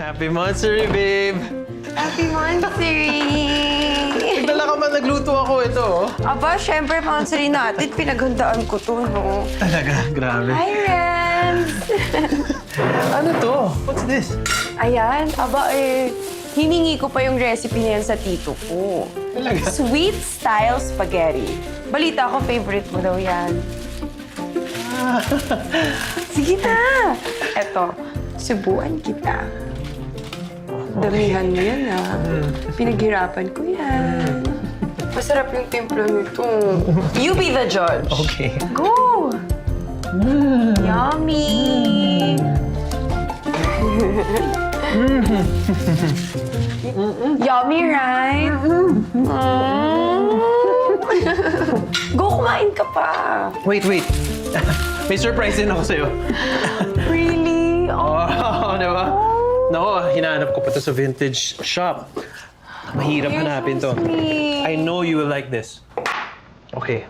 Happy Monstery, babe! Happy Monstery! Nagdala ka man, nagluto ako ito, oh. Aba, syempre, Monstery natin. Pinaghandaan ko to, no? Talaga? Grabe. Hi, Renz! Ano to? What's this? Ayan, aba hiningi ko pa yung recipe niyan sa tito ko. Talaga? Sweet style spaghetti. Balita ko, favorite mo daw yan. Sige na! Eto, subuan kita. Damihan mo yan, ha? Pinaghirapan ko yan. Masarap yung timpla nito. You be the judge. Okay. Go! Yummy! Yummy, right? Go, kumain ka pa. Wait. May surprise din ako sa'yo. Really? Oh, di ba? Nako, hinahanap ko pa to sa vintage shop. Mahirap You're hanapin so to. sweet. I know you will like this. Okay.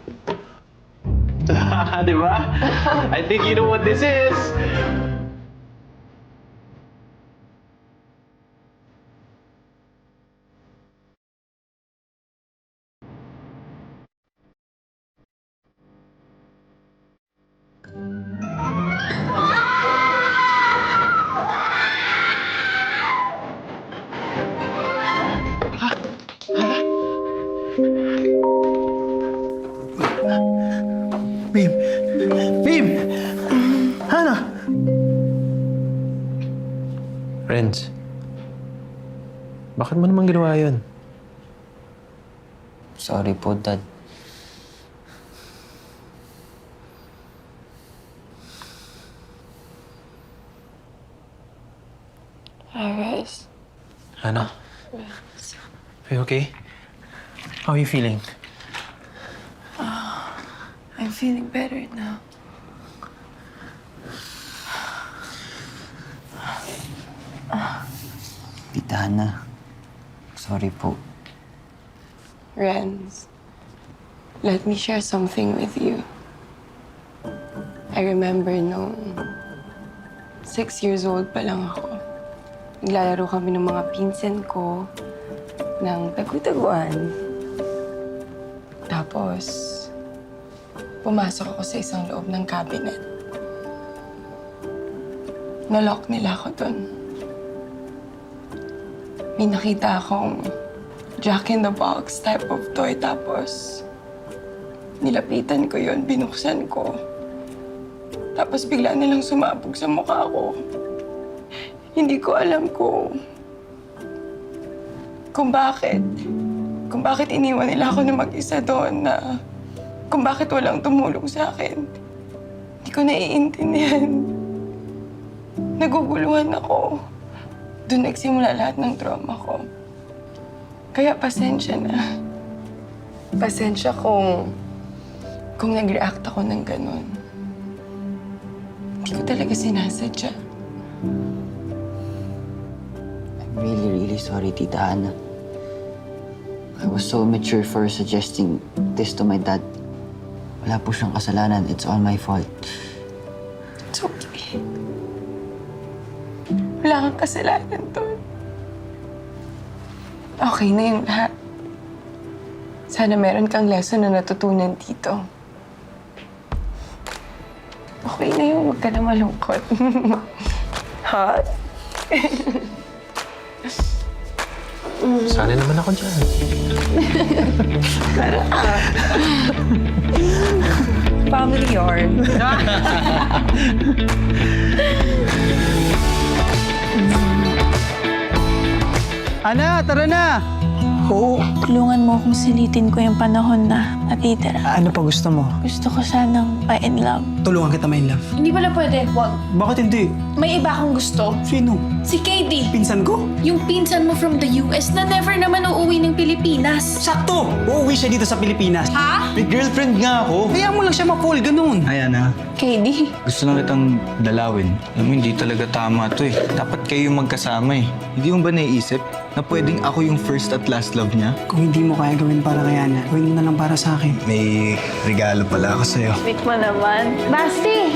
Di ba? I think you know what this is. Babe! Babe! Hana! Friends, bakit mo naman ginawa yun? Sorry po, Dad. Iris. Hannah? Are you okay? How are you feeling? I'm feeling better now. Tita Hana, sorry po. Renz, let me share something with you. I remember nung 6 years old pa lang ako. Naglalaro kami ng mga pinsan ko ng tagutaguan. Tapos, pumasok ako sa isang loob ng cabinet. Nalock nila ako dun. May nakita akong Jack-in-the-Box type of toy. Tapos, nilapitan ko yun, binuksan ko. Tapos bigla nilang sumabog sa mukha ko. Hindi ko alam kung bakit. Kung bakit iniwan nila ako na mag-isa doon na kung bakit walang tumulong sa akin. Hindi ko naiintindihan. Naguguluhan ako. Doon nagsimula lahat ng trauma ko. Kaya pasensya na. Pasensya kung nag-react ako ng ganun. Hindi ko talaga sinasadya. I'm really sorry, Tita Hana. I was so immature for suggesting this to my dad. Wala po siyang kasalanan. It's all my fault. It's okay. Wala kang kasalanan doon. Okay na yung lahat. Sana meron kang lesson na natutunan dito. Okay na yun. Huwag ka na malungkot. Ha? Sana naman ako dyan. Family yarn. Ana, tara na! Oo. Tulungan mo akong silitin ko yung panahon na natitira. Ano pa gusto mo? Gusto ko sanang pa-in love. Tulungan kita, my love. Hindi pala pwede. Wag. Bakit hindi? May iba akong gusto. Sino? Si Katie. Pinsan ko? Yung pinsan mo from the US na never naman uuwi ng Pilipinas. Sakto! Uuwi siya dito sa Pilipinas. Ha? May girlfriend nga ako. Kaya mo lang siya ma-fall, ganun. Ayan na. Katie. Gusto lang kitang dalawin. Alam mo, hindi talaga tama to eh. Dapat kayo magkasama eh. Hindi mo ba naiisip na pwedeng ako yung first at last love niya? Kung hindi mo kaya gawin para kay Ana, gawin mo na lang para sa akin. May regalo pala ako sa'yo. Sweet mo naman. Basti!